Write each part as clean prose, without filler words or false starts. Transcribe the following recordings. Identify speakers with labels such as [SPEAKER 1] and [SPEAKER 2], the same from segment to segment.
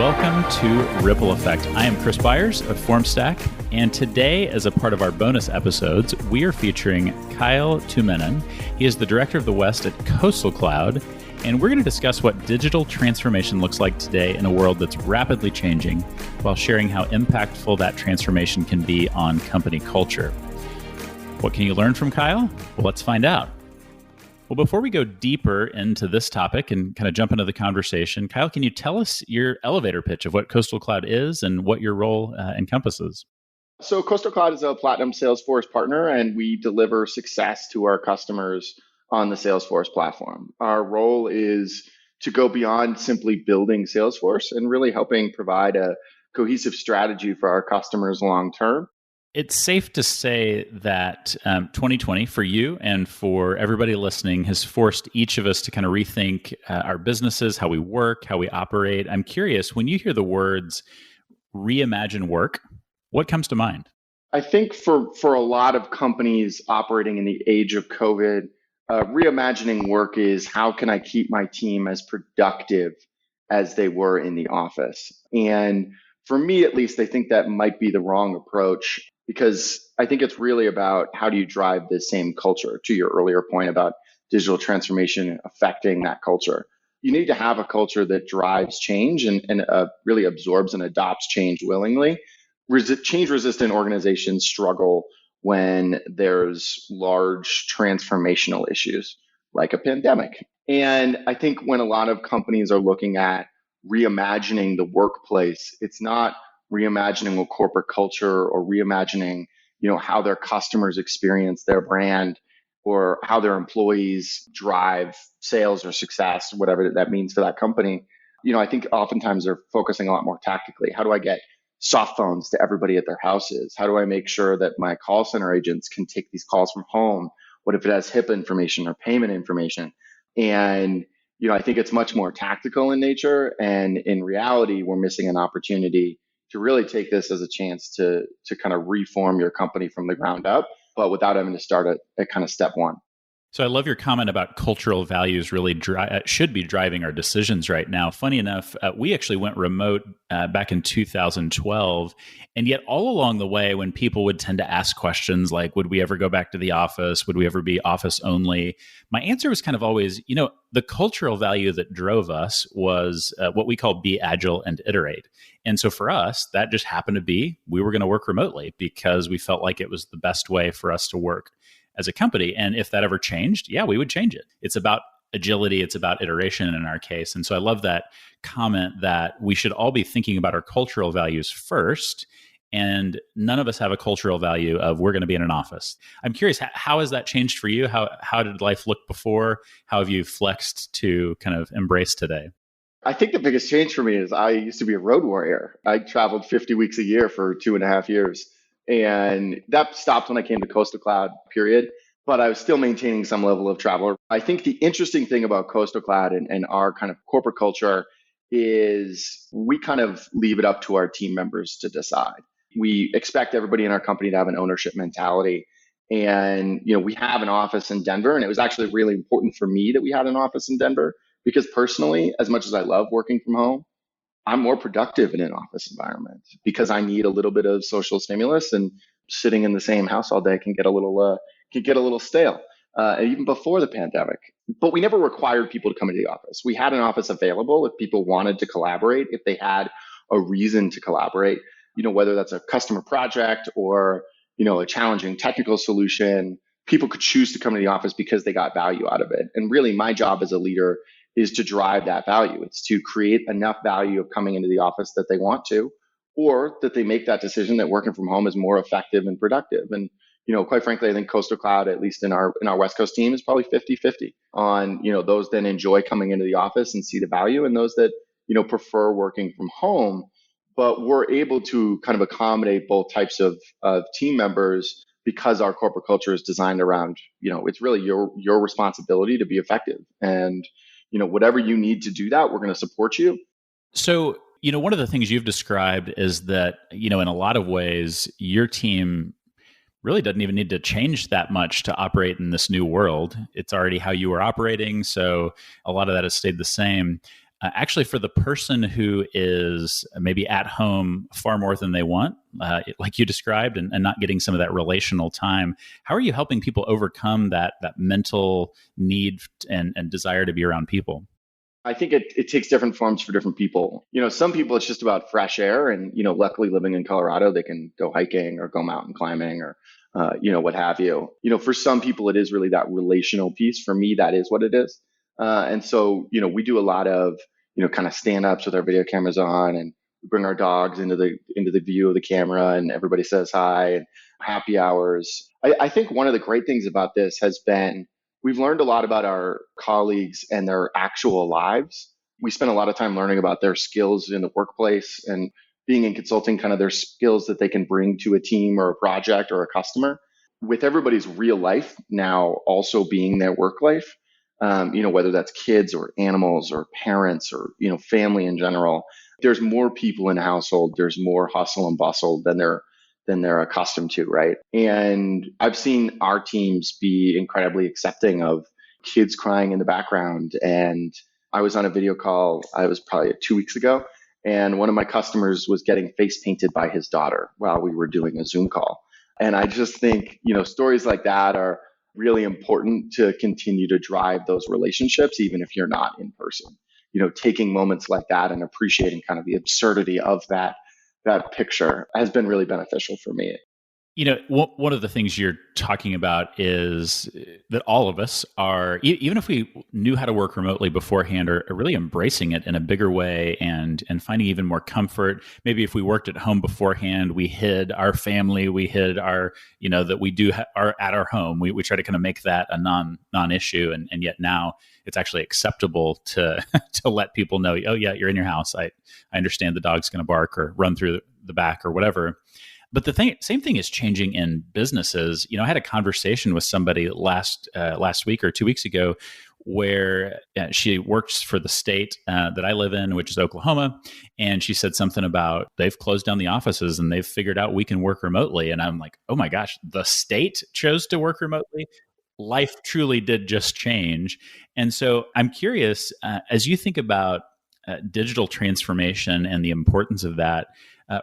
[SPEAKER 1] Welcome to Ripple Effect. I am Chris Byers of FORMSTACK, and today, as a part of our bonus episodes, we are featuring Kyle Tuominen. He is the Director of the West at Coastal Cloud, and we're going to discuss what digital transformation looks like today in a world that's rapidly changing, while sharing how impactful that transformation can be on company culture. What can you learn from Kyle? Well, let's find out. Well, before we go deeper into this topic and kind of jump into the conversation, Kyle, can you tell us your elevator pitch of what Coastal Cloud is and what your role encompasses?
[SPEAKER 2] So Coastal Cloud is a platinum Salesforce partner, and we deliver success to our customers on the Salesforce platform. Our role is to go beyond simply building Salesforce and really helping provide a cohesive strategy for our customers long term.
[SPEAKER 1] It's safe to say that 2020 for you and for everybody listening has forced each of us to kind of rethink our businesses, how we work, how we operate. I'm curious, when you hear the words reimagine work, what comes to mind?
[SPEAKER 2] I think for a lot of companies operating in the age of COVID, reimagining work is how can I keep my team as productive as they were in the office? And for me, at least, I think that might be the wrong approach, because I think it's really about how do you drive the same culture, to your earlier point about digital transformation affecting that culture. You need to have a culture that drives change and really absorbs and adopts change willingly. Change-resistant organizations struggle when there's large transformational issues like a pandemic. And I think when a lot of companies are looking at reimagining the workplace, it's not reimagining a corporate culture or reimagining, how their customers experience their brand or how their employees drive sales or success, whatever that means for that company. I think oftentimes they're focusing a lot more tactically. How do I get soft phones to everybody at their houses? How do I make sure that my call center agents can take these calls from home? What if it has HIPAA information or payment information? And I think it's much more tactical in nature. And in reality, we're missing an opportunity to really take this as a chance to kind of reform your company from the ground up, but without having to start at kind of step one.
[SPEAKER 1] So I love your comment about cultural values really should be driving our decisions right now. Funny enough, we actually went remote back in 2012. And yet all along the way, when people would tend to ask questions like, would we ever go back to the office? Would we ever be office only? My answer was kind of always, the cultural value that drove us was what we call be agile and iterate. And so for us, that just happened to be, we were going to work remotely because we felt like it was the best way for us to work as a company. And if that ever changed, we would change it. It's about agility. It's about iteration in our case. And so I love that comment that we should all be thinking about our cultural values first. And none of us have a cultural value of we're going to be in an office. I'm curious, how has that changed for you? How did life look before? How have you flexed to kind of embrace today?
[SPEAKER 2] I think the biggest change for me is I used to be a road warrior. I traveled 50 weeks a year for 2.5 years. And that stopped when I came to Coastal Cloud, period. But I was still maintaining some level of travel. I think the interesting thing about Coastal Cloud and our kind of corporate culture is we kind of leave it up to our team members to decide. We expect everybody in our company to have an ownership mentality. And, we have an office in Denver, and it was actually really important for me that we had an office in Denver because personally, as much as I love working from home, I'm more productive in an office environment because I need a little bit of social stimulus, and sitting in the same house all day can get a little stale, even before the pandemic. But we never required people to come into the office. We had an office available if people wanted to collaborate, if they had a reason to collaborate, whether that's a customer project or, a challenging technical solution, people could choose to come to the office because they got value out of it. And really my job as a leader is to drive that value. It's to create enough value of coming into the office that they want to, or that they make that decision that working from home is more effective and productive. And, quite frankly, I think Coastal Cloud, at least in our West Coast team, is probably 50-50 on, those that enjoy coming into the office and see the value, and those that, prefer working from home. But we're able to kind of accommodate both types of team members because our corporate culture is designed around, it's really your responsibility to be effective. And whatever you need to do that, we're going to support you.
[SPEAKER 1] So, one of the things you've described is that, in a lot of ways, your team really doesn't even need to change that much to operate in this new world. It's already how you were operating. So a lot of that has stayed the same. actually for the person who is maybe at home far more than they want, like you described, and not getting some of that relational time. How are you helping people overcome that mental need and desire to be around people?
[SPEAKER 2] I think it takes different forms for different people. Some people it's just about fresh air, and luckily living in Colorado, they can go hiking or go mountain climbing or what have you. For some people, it is really that relational piece. For me, that is what it is. And so we do a lot of kind of stand ups with our video cameras on, and we bring our dogs into the view of the camera, and everybody says hi, and happy hours. I think one of the great things about this has been we've learned a lot about our colleagues and their actual lives. We spend a lot of time learning about their skills in the workplace and being in consulting, kind of their skills that they can bring to a team or a project or a customer. With everybody's real life now also being their work life, whether that's kids or animals or parents or, family in general, there's more people in a household, there's more hustle and bustle than they're accustomed to, right? And I've seen our teams be incredibly accepting of kids crying in the background. And I was on a video call, I was probably 2 weeks ago, and one of my customers was getting face painted by his daughter while we were doing a Zoom call. And I just think, stories like that are really important to continue to drive those relationships, even if you're not in person. Taking moments like that and appreciating kind of the absurdity of that picture has been really beneficial for me.
[SPEAKER 1] One of the things you're talking about is that all of us are, even if we knew how to work remotely beforehand, are really embracing it in a bigger way and finding even more comfort. Maybe if we worked at home beforehand, we hid our family, we hid our, that we are at our home. We try to kind of make that a non-issue, and yet now it's actually acceptable to to let people know, oh yeah, you're in your house. I understand the dog's going to bark or run through the back or whatever. But same thing is changing in businesses. I had a conversation with somebody last week or 2 weeks ago where she works for the state that I live in, which is Oklahoma. And she said something about they've closed down the offices and they've figured out we can work remotely. And I'm like, oh my gosh, the state chose to work remotely. Life truly did just change. And so I'm curious, as you think about digital transformation and the importance of that,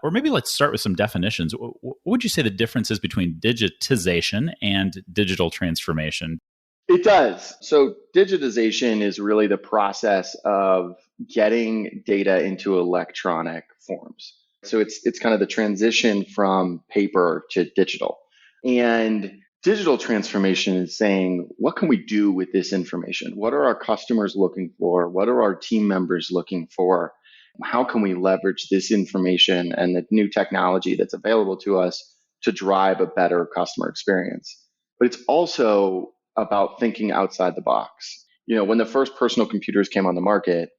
[SPEAKER 1] or maybe let's start with some definitions. What would you say the difference is between digitization and digital transformation?
[SPEAKER 2] It does. So digitization is really the process of getting data into electronic forms. So it's kind of the transition from paper to digital. And digital transformation is saying, what can we do with this information? What are our customers looking for? What are our team members looking for? How can we leverage this information and the new technology that's available to us to drive a better customer experience? But it's also about thinking outside the box. When the first personal computers came on the market,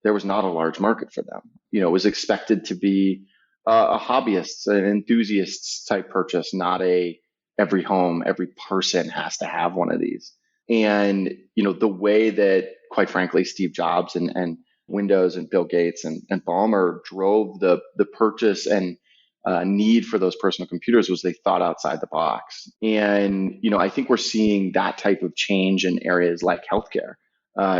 [SPEAKER 2] there was not a large market for them. It was expected to be a hobbyist, an enthusiast's type purchase, not every home, every person has to have one of these. And, the way that, quite frankly, Steve Jobs and Windows and Bill Gates and Ballmer drove the purchase and need for those personal computers was they thought outside the box. And, I think we're seeing that type of change in areas like healthcare.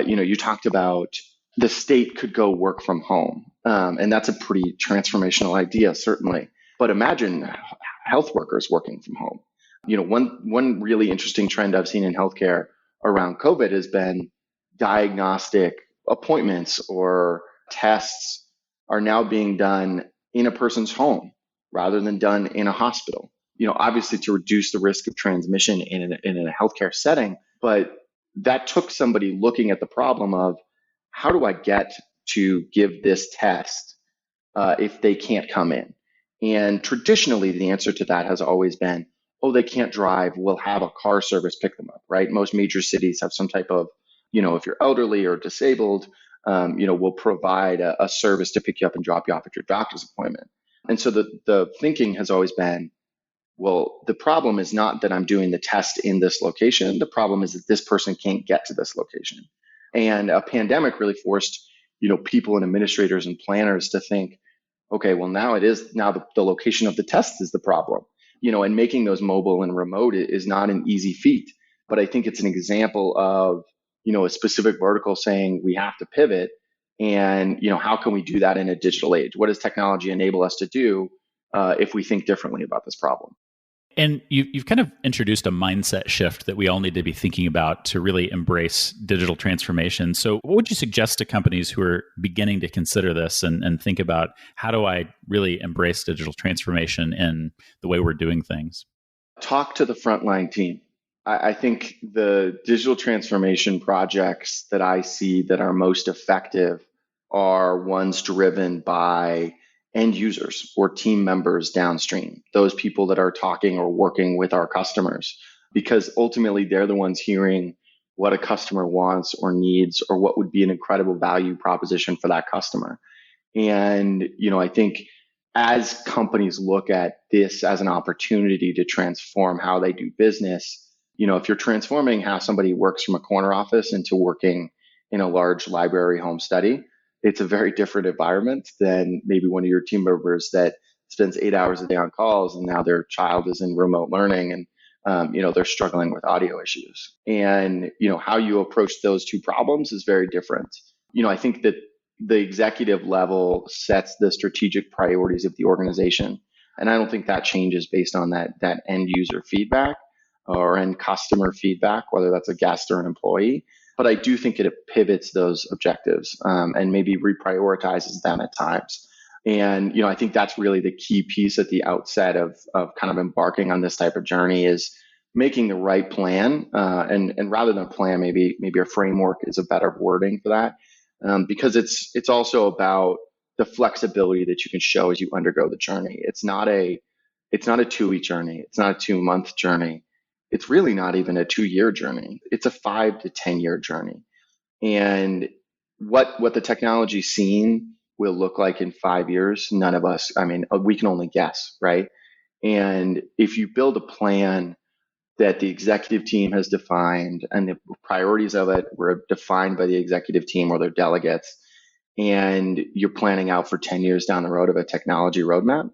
[SPEAKER 2] You talked about the state could go work from home. And that's a pretty transformational idea, certainly. But imagine health workers working from home. One really interesting trend I've seen in healthcare around COVID has been diagnostic appointments or tests are now being done in a person's home rather than done in a hospital. Obviously to reduce the risk of transmission in a healthcare setting, but that took somebody looking at the problem of how do I get to give this test if they can't come in? And traditionally, the answer to that has always been, oh, they can't drive, we'll have a car service pick them up, right? Most major cities have some type of, if you're elderly or disabled, we'll provide a service to pick you up and drop you off at your doctor's appointment. And so the thinking has always been, well, the problem is not that I'm doing the test in this location. The problem is that this person can't get to this location. And a pandemic really forced, people and administrators and planners to think, okay, well, now the location of the test is the problem, and making those mobile and remote is not an easy feat. But I think it's an example of, a specific vertical saying we have to pivot And, how can we do that in a digital age? What does technology enable us to do if we think differently about this problem?
[SPEAKER 1] And you've kind of introduced a mindset shift that we all need to be thinking about to really embrace digital transformation. So, what would you suggest to companies who are beginning to consider this and think about how do I really embrace digital transformation in the way we're doing things?
[SPEAKER 2] Talk to the frontline team. I think the digital transformation projects that I see that are most effective are ones driven by end users or team members downstream, those people that are talking or working with our customers, because ultimately they're the ones hearing what a customer wants or needs or what would be an incredible value proposition for that customer. And, I think as companies look at this as an opportunity to transform how they do business, if you're transforming how somebody works from a corner office into working in a large library home study, it's a very different environment than maybe one of your team members that spends 8 hours a day on calls and now their child is in remote learning and they're struggling with audio issues. And how you approach those two problems is very different. I think that the executive level sets the strategic priorities of the organization, and I don't think that changes based on that end user feedback or end customer feedback, whether that's a guest or an employee. But I do think it pivots those objectives and maybe reprioritizes them at times. And I think that's really the key piece at the outset of kind of embarking on this type of journey is making the right plan. And rather than a plan, maybe a framework is a better wording for that, because it's also about the flexibility that you can show as you undergo the journey. It's not a 2-week journey. It's not a 2-month journey. It's really not even a 2-year journey. It's a 5 to 10-year journey. And what the technology scene will look like in 5 years, none of us, we can only guess, right? And if you build a plan that the executive team has defined and the priorities of it were defined by the executive team or their delegates, and you're planning out for 10 years down the road of a technology roadmap,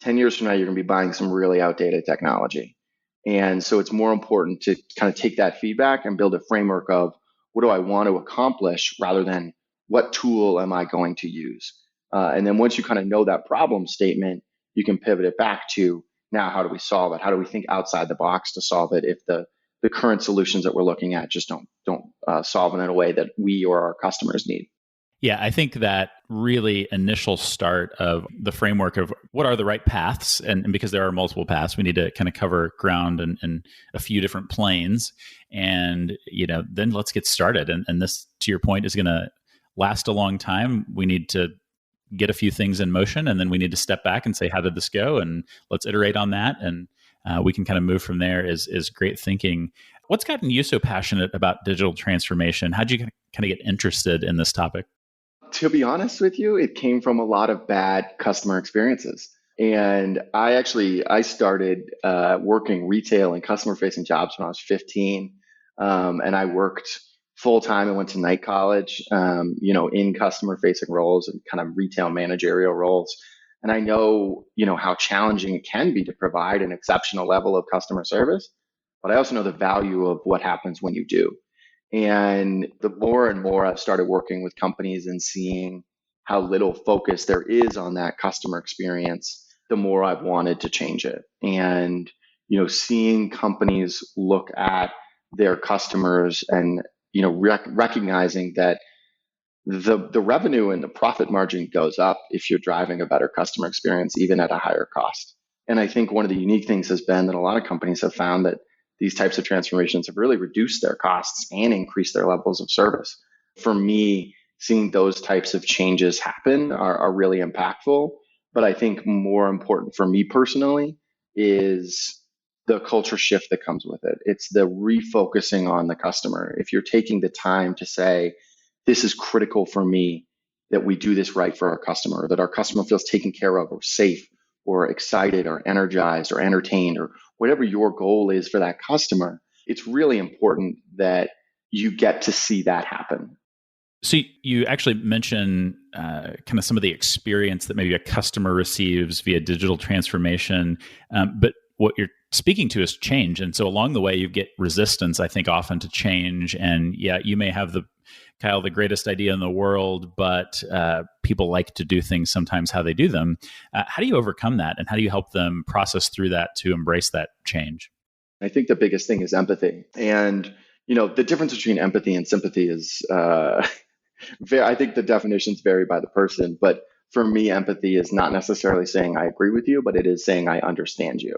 [SPEAKER 2] 10 years from now, you're going to be buying some really outdated technology. And so it's more important to kind of take that feedback and build a framework of what do I want to accomplish rather than what tool am I going to use? And then once you kind of know that problem statement, you can pivot it back to now, how do we solve it? How do we think outside the box to solve it if the current solutions that we're looking at just don't solve it in a way that we or our customers need?
[SPEAKER 1] Yeah, I think that really initial start of the framework of what are the right paths, and because there are multiple paths, we need to kind of cover ground and a few different planes, and then let's get started. And this, to your point, is going to last a long time. We need to get a few things in motion, and then we need to step back and say, how did this go? And let's iterate on that, and we can kind of move from there. Is great thinking. What's gotten you so passionate about digital transformation? How'd you kind of get interested in this topic?
[SPEAKER 2] To be honest with you, it came from a lot of bad customer experiences. And I started working retail and customer facing jobs when I was 15. And I worked full time and went to night college, in customer facing roles and kind of retail managerial roles. And I know, how challenging it can be to provide an exceptional level of customer service, but I also know the value of what happens when you do. And the more and more I've started working with companies and seeing how little focus there is on that customer experience, the more I've wanted to change it. And, seeing companies look at their customers and, recognizing that the revenue and the profit margin goes up if you're driving a better customer experience, even at a higher cost. And I think one of the unique things has been that a lot of companies have found that these types of transformations have really reduced their costs and increased their levels of service. For me, seeing those types of changes happen are really impactful. But I think more important for me personally is the culture shift that comes with it. It's the refocusing on the customer. If you're taking the time to say, this is critical for me that we do this right for our customer, that our customer feels taken care of or safe or excited or energized or entertained or whatever your goal is for that customer, it's really important that you get to see that happen.
[SPEAKER 1] So you actually mentioned kind of some of the experience that maybe a customer receives via digital transformation, but what you're speaking to is change. And so along the way, you get resistance, I think, often to change. And yeah, you may have the greatest idea in the world, but people like to do things sometimes how they do them. How do you overcome that? And how do you help them process through that to embrace that change?
[SPEAKER 2] I think the biggest thing is empathy. And, the difference between empathy and sympathy is, I think the definitions vary by the person. But for me, empathy is not necessarily saying I agree with you, but it is saying I understand you.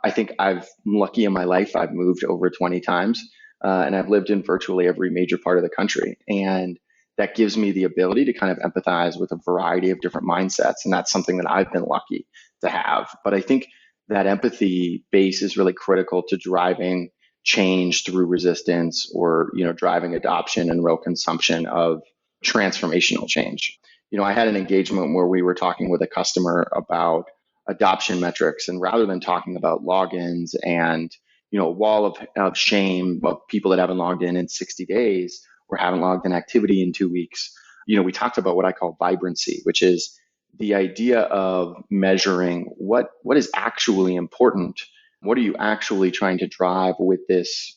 [SPEAKER 2] I think I'm lucky in my life. I've moved over 20 times and I've lived in virtually every major part of the country. And that gives me the ability to kind of empathize with a variety of different mindsets. And that's something that I've been lucky to have. But I think that empathy base is really critical to driving change through resistance or, driving adoption and real consumption of transformational change. I had an engagement where we were talking with a customer about adoption metrics, and rather than talking about logins and a wall of shame of people that haven't logged in 60 days or haven't logged in activity in 2 weeks, we talked about what I call vibrancy, which is the idea of measuring what is actually important. What are you actually trying to drive with this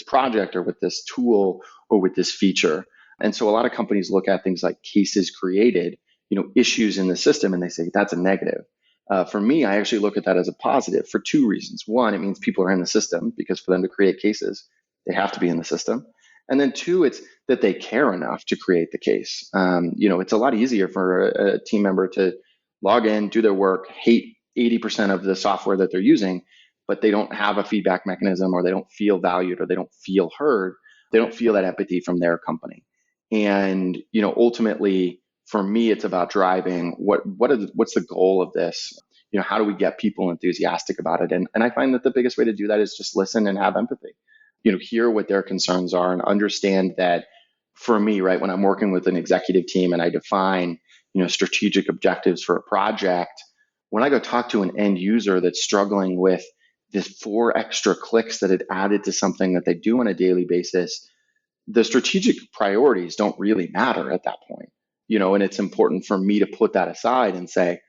[SPEAKER 2] project or with this tool or with this feature? And so a lot of companies look at things like cases created, issues in the system, and they say that's a negative. For me, I actually look at that as a positive for two reasons. One, it means people are in the system, because for them to create cases, they have to be in the system. And then two, it's that they care enough to create the case. It's a lot easier for a team member to log in, do their work, hate 80% of the software that they're using, but they don't have a feedback mechanism, or they don't feel valued, or they don't feel heard. They don't feel that empathy from their company. And, ultimately, for me, it's about driving what's the goal of this? How do we get people enthusiastic about it? And I find that the biggest way to do that is just listen and have empathy. Hear what their concerns are and understand that for me, right, when I'm working with an executive team and I define, strategic objectives for a project, when I go talk to an end user that's struggling with the 4 extra clicks that it added to something that they do on a daily basis, the strategic priorities don't really matter at that point, and it's important for me to put that aside and say,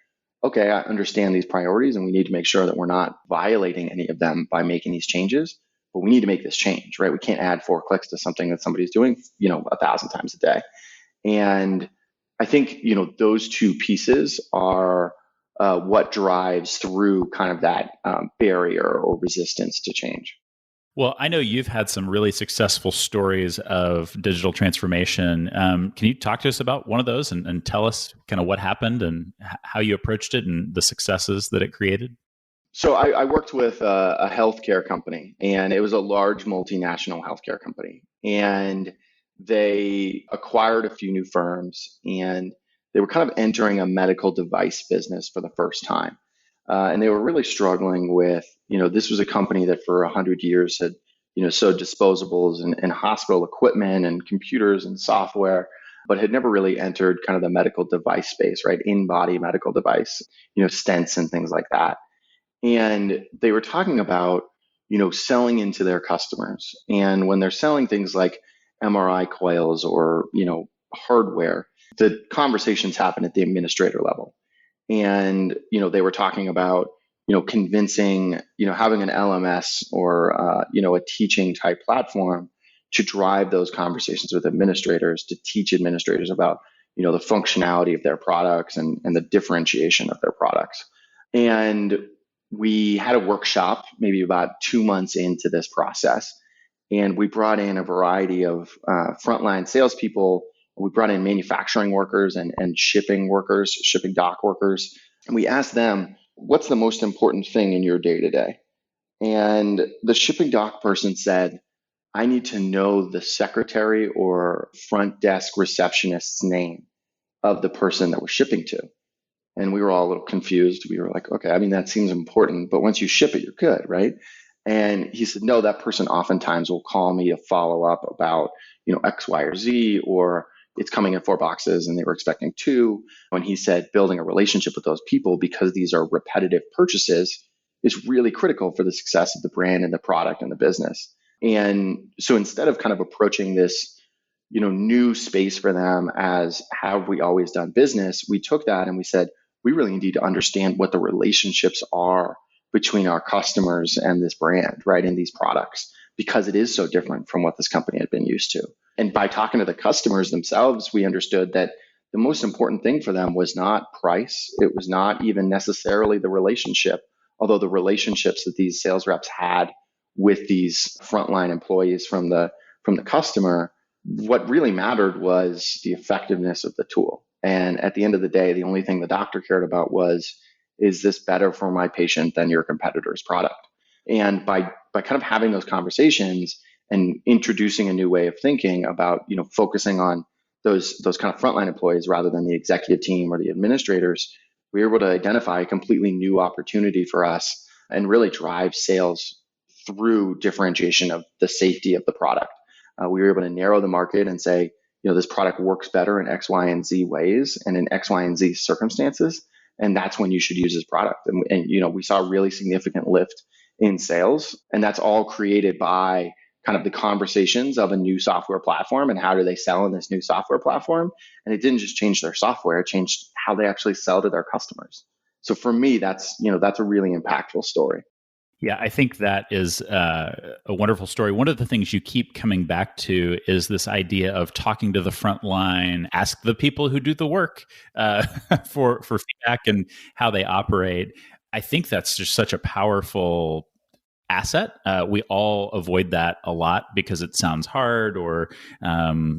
[SPEAKER 2] okay, I understand these priorities and we need to make sure that we're not violating any of them by making these changes, but we need to make this change, right? We can't add 4 clicks to something that somebody's doing, 1,000 times a day. And I think, those two pieces are what drives through kind of that barrier or resistance to change.
[SPEAKER 1] Well, I know you've had some really successful stories of digital transformation. Can you talk to us about one of those and tell us kind of what happened and how you approached it and the successes that it created?
[SPEAKER 2] So I worked with a healthcare company, and it was a large multinational healthcare company. And they acquired a few new firms, and they were kind of entering a medical device business for the first time. And they were really struggling with, this was a company that for 100 years had, sold disposables and hospital equipment and computers and software, but had never really entered kind of the medical device space, right? In-body medical device, stents and things like that. And they were talking about, selling into their customers. And when they're selling things like MRI coils or, hardware, the conversations happen at the administrator level. And, they were talking about, convincing, having an LMS or, a teaching type platform to drive those conversations with administrators, to teach administrators about, the functionality of their products and the differentiation of their products. And we had a workshop maybe about 2 months into this process. And we brought in a variety of frontline salespeople. We brought in manufacturing workers and shipping workers, shipping dock workers. And we asked them, what's the most important thing in your day to day? And the shipping dock person said, I need to know the secretary or front desk receptionist's name of the person that we're shipping to. And we were all a little confused. We were like, okay, I mean, that seems important, but once you ship it, you're good, right? And he said, no, that person oftentimes will call me to follow up about, X, Y, or Z, or it's coming in 4 boxes and they were expecting 2. And he said, building a relationship with those people, because these are repetitive purchases, is really critical for the success of the brand and the product and the business. And so instead of kind of approaching this, new space for them as how have we always done business, we took that and we said, we really need to understand what the relationships are between our customers and this brand, right, and these products, because it is so different from what this company had been used to. And by talking to the customers themselves, we understood that the most important thing for them was not price. It was not even necessarily the relationship, although the relationships that these sales reps had with these frontline employees from the customer, what really mattered was the effectiveness of the tool. And at the end of the day, the only thing the doctor cared about was, is this better for my patient than your competitor's product? And by kind of having those conversations and introducing a new way of thinking about, focusing on those kind of frontline employees rather than the executive team or the administrators, we were able to identify a completely new opportunity for us and really drive sales through differentiation of the safety of the product. We were able to narrow the market and say, this product works better in X, Y, and Z ways and in X, Y, and Z circumstances. And that's when you should use this product. And we saw a really significant lift in sales. And that's all created by kind of the conversations of a new software platform and how do they sell in this new software platform. And it didn't just change their software, it changed how they actually sell to their customers. So for me, that's a really impactful story.
[SPEAKER 1] Yeah, I think that is a wonderful story. One of the things you keep coming back to is this idea of talking to the front line, ask the people who do the work for feedback and how they operate. I think that's just such a powerful asset. We all avoid that a lot because it sounds hard, or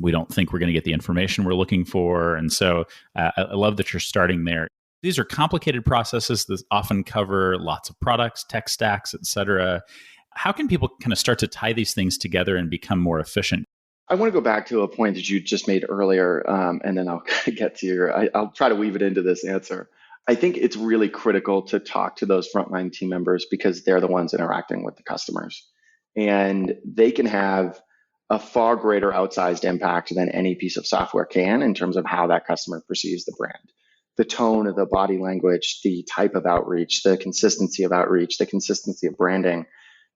[SPEAKER 1] we don't think we're going to get the information we're looking for. And so I love that you're starting there. These are complicated processes that often cover lots of products, tech stacks, et cetera. How can people kind of start to tie these things together and become more efficient?
[SPEAKER 2] I want to go back to a point that you just made earlier, and then I'll get to I'll try to weave it into this answer. I think it's really critical to talk to those frontline team members because they're the ones interacting with the customers. And they can have a far greater outsized impact than any piece of software can in terms of how that customer perceives the brand. The tone of the body language, the type of outreach, the consistency of outreach, the consistency of branding,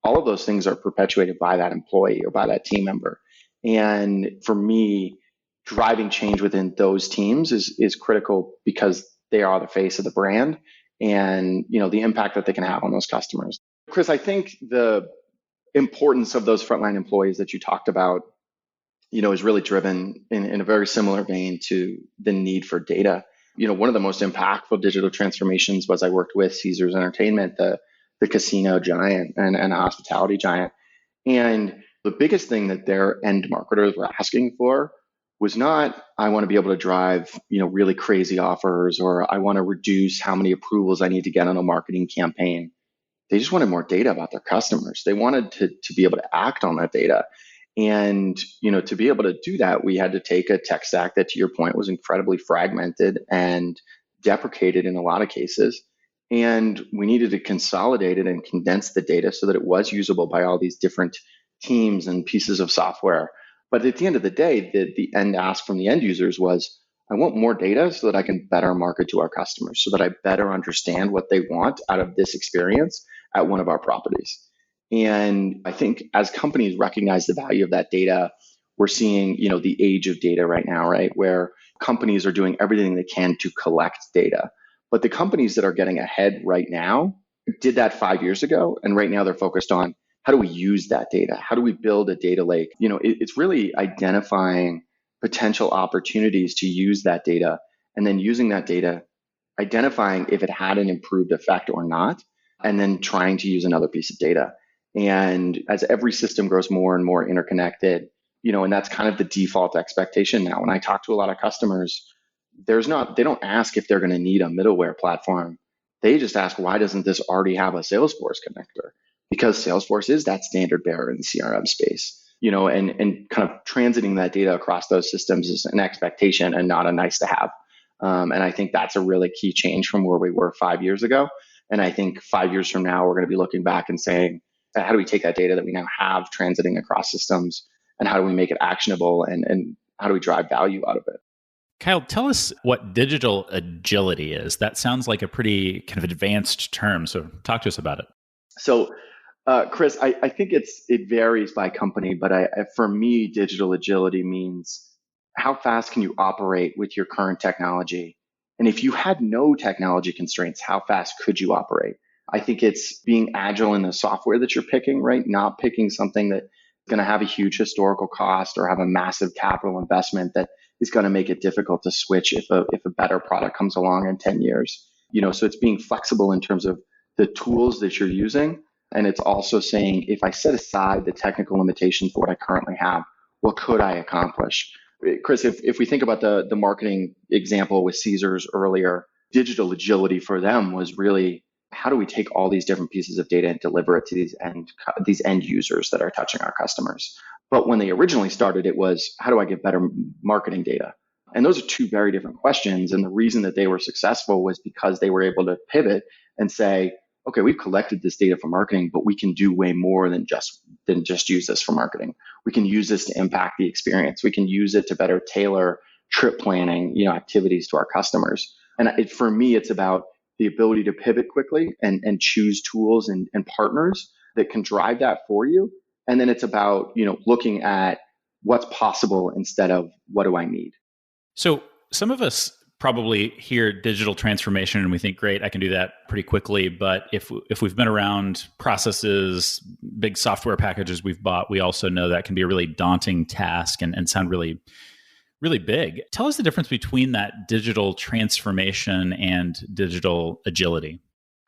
[SPEAKER 2] all of those things are perpetuated by that employee or by that team member. And for me, driving change within those teams is critical because they are the face of the brand and the impact that they can have on those customers. Chris, I think the importance of those frontline employees that you talked about, is really driven in a very similar vein to the need for data. One of the most impactful digital transformations was I worked with Caesars Entertainment, the casino giant and a hospitality giant. And the biggest thing that their end marketers were asking for was not, I want to be able to drive, really crazy offers, or I want to reduce how many approvals I need to get on a marketing campaign. They just wanted more data about their customers. They wanted to be able to act on that data. And, to be able to do that, we had to take a tech stack that, to your point, was incredibly fragmented and deprecated in a lot of cases. And we needed to consolidate it and condense the data so that it was usable by all these different teams and pieces of software. But at the end of the day, the end ask from the end users was, I want more data so that I can better market to our customers, so that I better understand what they want out of this experience at one of our properties. And I think as companies recognize the value of that data, we're seeing, the age of data right now, right? Where companies are doing everything they can to collect data. But the companies that are getting ahead right now did that 5 years ago. And right now they're focused on, how do we use that data? How do we build a data lake? It's really identifying potential opportunities to use that data and then using that data, identifying if it had an improved effect or not, and then trying to use another piece of data. And as every system grows more and more interconnected, and that's kind of the default expectation now. When I talk to a lot of customers, they don't ask if they're going to need a middleware platform. They just ask, why doesn't this already have a Salesforce connector? Because Salesforce is that standard bearer in the CRM space, and kind of transiting that data across those systems is an expectation and not a nice to have. And I think that's a really key change from where we were 5 years ago. And I think 5 years from now, we're going to be looking back and saying, how do we take that data that we now have transiting across systems and how do we make it actionable and how do we drive value out of it?
[SPEAKER 1] Kyle, tell us what digital agility is. That sounds like a pretty kind of advanced term. So talk to us about it.
[SPEAKER 2] So, Chris, I think it varies by company, but for me, digital agility means how fast can you operate with your current technology? And if you had no technology constraints, how fast could you operate? I think it's being agile in the software that you're picking, right? Not picking something that's going to have a huge historical cost or have a massive capital investment that is going to make it difficult to switch if a better product comes along in 10 years. So it's being flexible in terms of the tools that you're using. And it's also saying, if I set aside the technical limitations for what I currently have, what could I accomplish? Chris, if we think about the marketing example with Caesars earlier, digital agility for them was really, how do we take all these different pieces of data and deliver it to these end users that are touching our customers? But when they originally started, it was, how do I get better marketing data? And those are two very different questions. And the reason that they were successful was because they were able to pivot and say, okay, we've collected this data for marketing, but we can do way more than just use this for marketing. We can use this to impact the experience. We can use it to better tailor trip planning, activities to our customers. And for me, it's about the ability to pivot quickly and choose tools and partners that can drive that for you. And then it's about, looking at what's possible instead of what do I need.
[SPEAKER 1] So some of us probably hear digital transformation and we think, great, I can do that pretty quickly. But if we've been around processes, big software packages we've bought, we also know that can be a really daunting task and sound really, really big. Tell us the difference between that digital transformation and digital agility.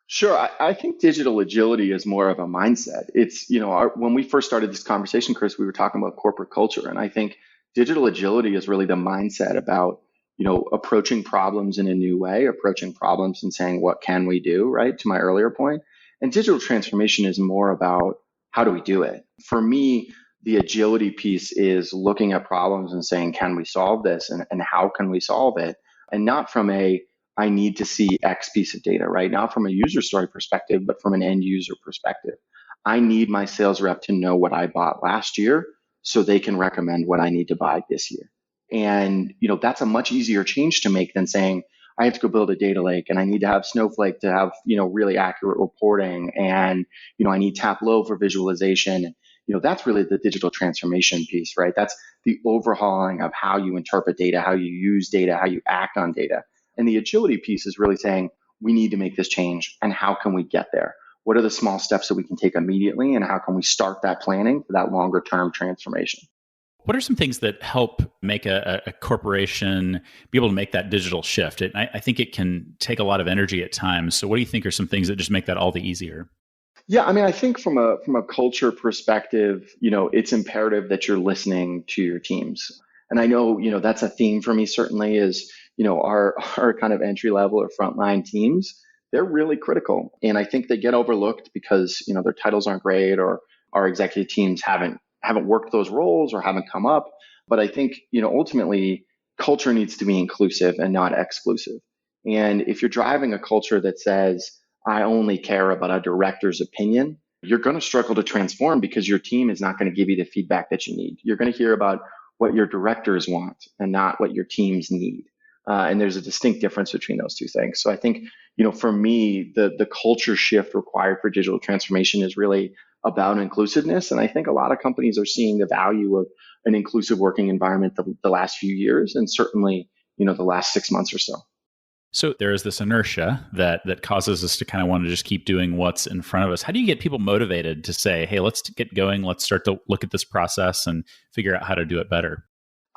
[SPEAKER 2] Sure. I think digital agility is more of a mindset. It's, when we first started this conversation, Chris, we were talking about corporate culture. And I think digital agility is really the mindset about, approaching problems in a new way, approaching problems and saying, what can we do, right? To my earlier point. And digital transformation is more about how do we do it? For me, the agility piece is looking at problems and saying, can we solve this? And how can we solve it? And not from I need to see X piece of data, right? Not from a user story perspective, but from an end user perspective. I need my sales rep to know what I bought last year so they can recommend what I need to buy this year. And, that's a much easier change to make than saying, I have to go build a data lake and I need to have Snowflake to have, really accurate reporting. And, I need Tableau for visualization. That's really the digital transformation piece, right? That's the overhauling of how you interpret data, how you use data, how you act on data. And the agility piece is really saying, we need to make this change and how can we get there? What are the small steps that we can take immediately and how can we start that planning for that longer term transformation?
[SPEAKER 1] What are some things that help make a corporation be able to make that digital shift? I think it can take a lot of energy at times. So what do you think are some things that just make that all the easier?
[SPEAKER 2] Yeah, I think from a culture perspective, it's imperative that you're listening to your teams. And I know, that's a theme for me certainly is, our kind of entry level or frontline teams, they're really critical. And I think they get overlooked because, their titles aren't great or our executive teams haven't worked those roles or haven't come up. But I think, ultimately culture needs to be inclusive and not exclusive. And if you're driving a culture that says, I only care about a director's opinion, you're going to struggle to transform because your team is not going to give you the feedback that you need. You're going to hear about what your directors want and not what your teams need. And there's a distinct difference between those two things. So I think, for me, the culture shift required for digital transformation is really about inclusiveness. And I think a lot of companies are seeing the value of an inclusive working environment the last few years, and certainly, the last 6 months or so.
[SPEAKER 1] So there is this inertia that causes us to kind of want to just keep doing what's in front of us. How do you get people motivated to say, hey, let's get going. Let's start to look at this process and figure out how to do it better?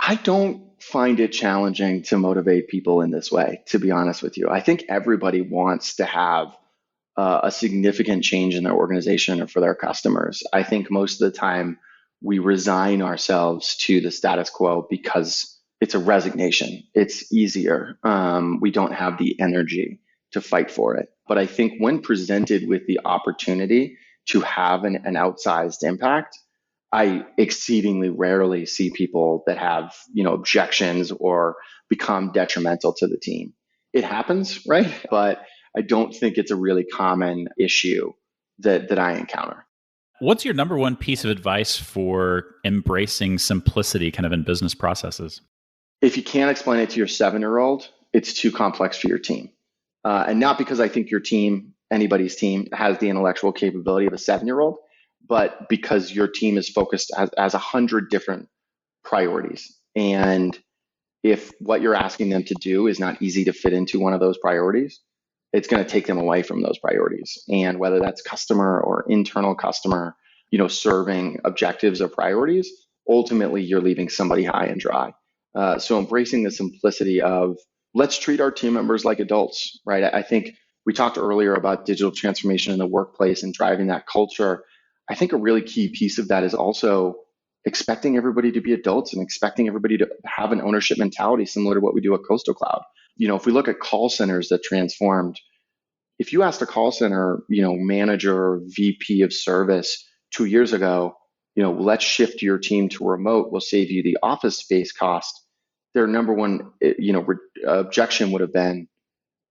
[SPEAKER 2] I don't find it challenging to motivate people in this way, to be honest with you. I think everybody wants to have a significant change in their organization or for their customers. I think most of the time we resign ourselves to the status quo because it's a resignation. It's easier. We don't have the energy to fight for it. But I think when presented with the opportunity to have an outsized impact, I exceedingly rarely see people that have, objections or become detrimental to the team. It happens, right? But I don't think it's a really common issue that I encounter.
[SPEAKER 1] What's your number one piece of advice for embracing simplicity kind of in business processes?
[SPEAKER 2] If you can't explain it to your 7-year-old, it's too complex for your team. And not because I think your team, anybody's team, has the intellectual capability of a 7-year-old, but because your team is focused as 100 different priorities. And if what you're asking them to do is not easy to fit into one of those priorities, it's going to take them away from those priorities. And whether that's customer or internal customer, serving objectives or priorities, ultimately you're leaving somebody high and dry. So embracing the simplicity of let's treat our team members like adults, right? I think we talked earlier about digital transformation in the workplace and driving that culture. I think a really key piece of that is also expecting everybody to be adults and expecting everybody to have an ownership mentality similar to what we do at Coastal Cloud. If we look at call centers that transformed, if you asked a call center, manager or VP of service 2 years ago, let's shift your team to remote, we'll save you the office space cost. Their number one, objection would have been,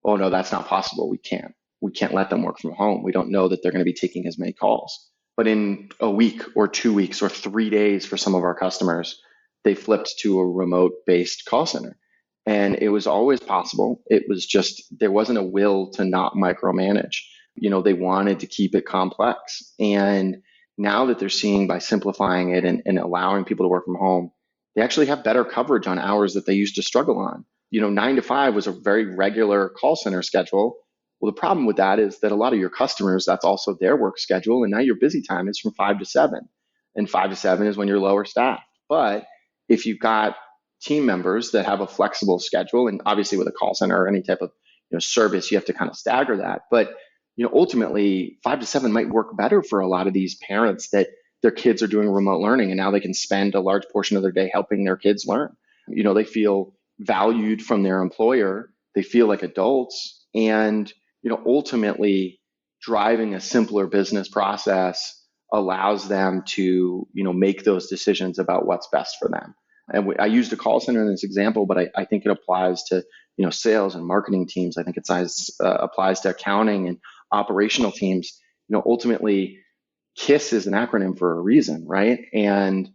[SPEAKER 2] oh no, that's not possible. We can't let them work from home. We don't know that they're going to be taking as many calls. But in a week or 2 weeks or 3 days for some of our customers, they flipped to a remote-based call center. And it was always possible. It was just, there wasn't a will to not micromanage. They wanted to keep it complex. And now that they're seeing by simplifying it and allowing people to work from home, they actually have better coverage on hours that they used to struggle on. 9 to 5 was a very regular call center schedule. Well, the problem with that is that a lot of your customers, that's also their work schedule. And now your busy time is from 5 to 7. And 5 to 7 is when you're lower staffed. But if you've got team members that have a flexible schedule, and obviously with a call center or any type of service, you have to kind of stagger that. But ultimately 5 to 7 might work better for a lot of these parents that their kids are doing remote learning, and now they can spend a large portion of their day helping their kids learn. They feel valued from their employer. They feel like adults, and ultimately driving a simpler business process allows them to make those decisions about what's best for them. And I used a call center in this example, but I think it applies to sales and marketing teams. I think it applies to accounting and operational teams. Ultimately, KISS is an acronym for a reason, right? And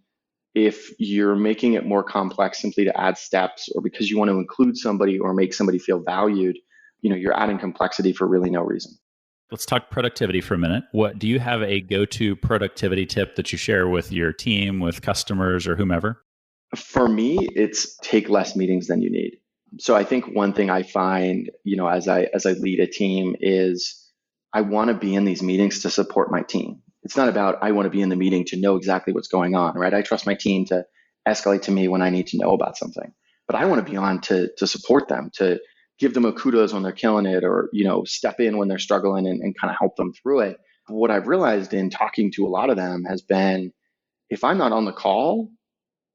[SPEAKER 2] if you're making it more complex simply to add steps or because you want to include somebody or make somebody feel valued, you're adding complexity for really no reason.
[SPEAKER 1] Let's talk productivity for a minute. What do you have a go-to productivity tip that you share with your team, with customers, or whomever?
[SPEAKER 2] For me, it's take less meetings than you need. So I think one thing I find, as I lead a team is I want to be in these meetings to support my team. It's not about I want to be in the meeting to know exactly what's going on, right? I trust my team to escalate to me when I need to know about something. But I want to be on to support them, to give them a kudos when they're killing it, or step in when they're struggling and kind of help them through it. But what I've realized in talking to a lot of them has been, if I'm not on the call,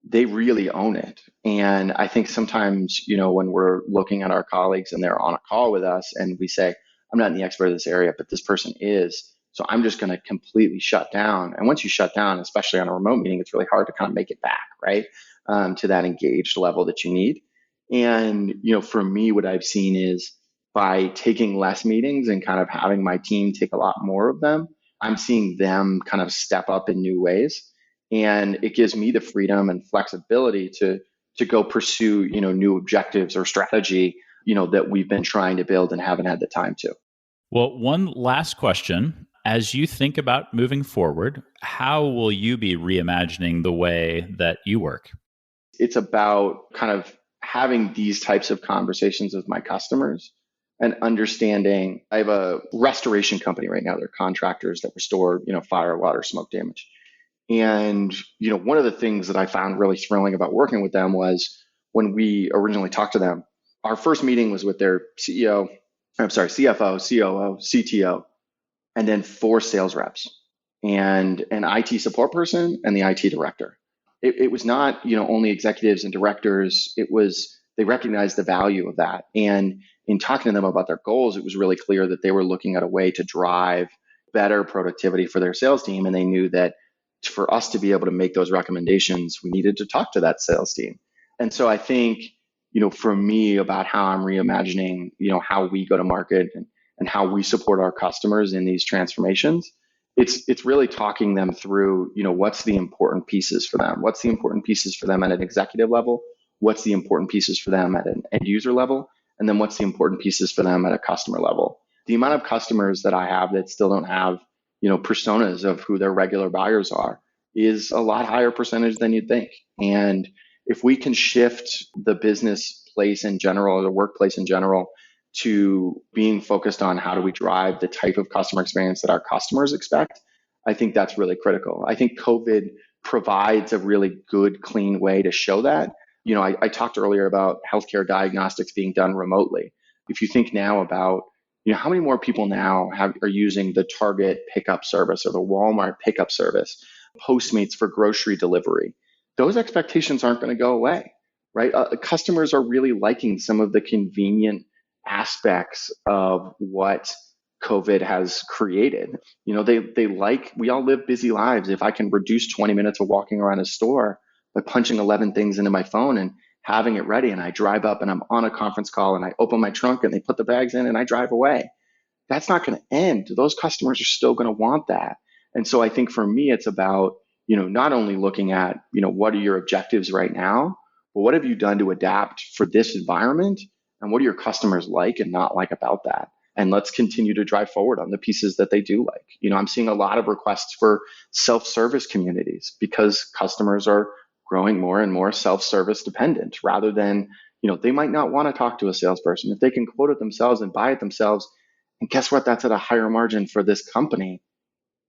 [SPEAKER 2] they really own it. And I think sometimes, when we're looking at our colleagues and they're on a call with us and we say, I'm not the expert of this area, but this person is, so I'm just going to completely shut down. And once you shut down, especially on a remote meeting, it's really hard to kind of make it back, right? To that engaged level that you need. And, for me, what I've seen is by taking less meetings and kind of having my team take a lot more of them, I'm seeing them kind of step up in new ways. And it gives me the freedom and flexibility to go pursue, new objectives or strategy, that we've been trying to build and haven't had the time to.
[SPEAKER 1] Well, one last question. As you think about moving forward, how will you be reimagining the way that you work?
[SPEAKER 2] It's about kind of having these types of conversations with my customers and understanding. I have a restoration company right now. They're contractors that restore, fire, water, smoke damage. And, one of the things that I found really thrilling about working with them was when we originally talked to them, our first meeting was with their CFO, COO, CTO, and then 4 sales reps and an IT support person and the IT director. It was not, only executives and directors. It was, they recognized the value of that. And in talking to them about their goals, it was really clear that they were looking at a way to drive better productivity for their sales team. And they knew that for us to be able to make those recommendations, we needed to talk to that sales team. And so I think, for me, about how I'm reimagining, how we go to market and how we support our customers in these transformations, it's really talking them through, what's the important pieces for them? What's the important pieces for them at an executive level? What's the important pieces for them at an end user level? And then what's the important pieces for them at a customer level? The amount of customers that I have that still don't have personas of who their regular buyers are is a lot higher percentage than you'd think. And if we can shift the business place in general or the workplace in general to being focused on how do we drive the type of customer experience that our customers expect, I think that's really critical. I think COVID provides a really good, clean way to show that. I talked earlier about healthcare diagnostics being done remotely. If you think now about, how many more people now are using the Target pickup service or the Walmart pickup service, Postmates for grocery delivery, those expectations aren't going to go away, right? Customers are really liking some of the convenient aspects of what COVID has created. We all live busy lives. If I can reduce 20 minutes of walking around a store by punching 11 things into my phone and having it ready, and I drive up and I'm on a conference call and I open my trunk and they put the bags in and I drive away, that's not going to end. Those customers are still going to want that. And so I think for me, it's about, not only looking at, what are your objectives right now, but what have you done to adapt for this environment? And what do your customers like and not like about that? And let's continue to drive forward on the pieces that they do like. I'm seeing a lot of requests for self-service communities because customers are growing more and more self-service dependent rather than, they might not want to talk to a salesperson. If they can quote it themselves and buy it themselves, and guess what? That's at a higher margin for this company.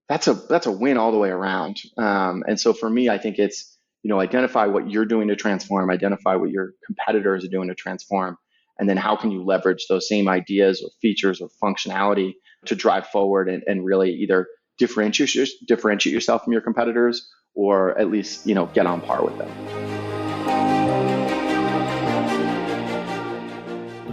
[SPEAKER 2] That's a win all the way around. And so for me, I think it's, identify what you're doing to transform, identify what your competitors are doing to transform, and then how can you leverage those same ideas or features or functionality to drive forward and really either differentiate yourself from your competitors or at least, get on par with them.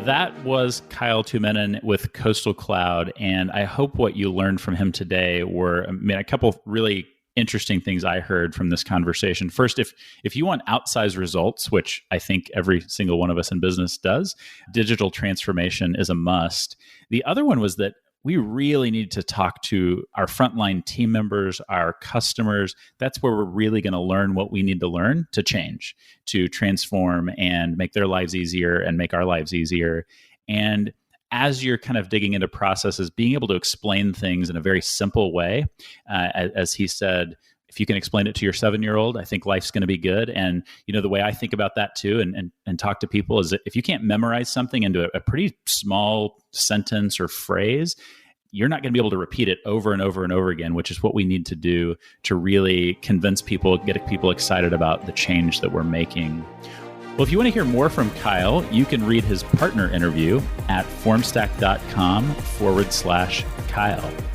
[SPEAKER 1] That was Kyle Tuominen with Coastal Cloud, and I hope what you learned from him today were a couple of really interesting things I heard from this conversation. First, if you want outsized results, which I think every single one of us in business does, digital transformation is a must. The other one was that we really need to talk to our frontline team members, our customers. That's where we're really going to learn what we need to learn to change, to transform and make their lives easier and make our lives easier. And as you're kind of digging into processes, being able to explain things in a very simple way, as he said, if you can explain it to your 7-year-old, I think life's going to be good. And the way I think about that too, and talk to people, is that if you can't memorize something into a pretty small sentence or phrase, you're not going to be able to repeat it over and over and over again, which is what we need to do to really convince people, get people excited about the change that we're making. Well, if you want to hear more from Kyle, you can read his partner interview at formstack.com/Kyle.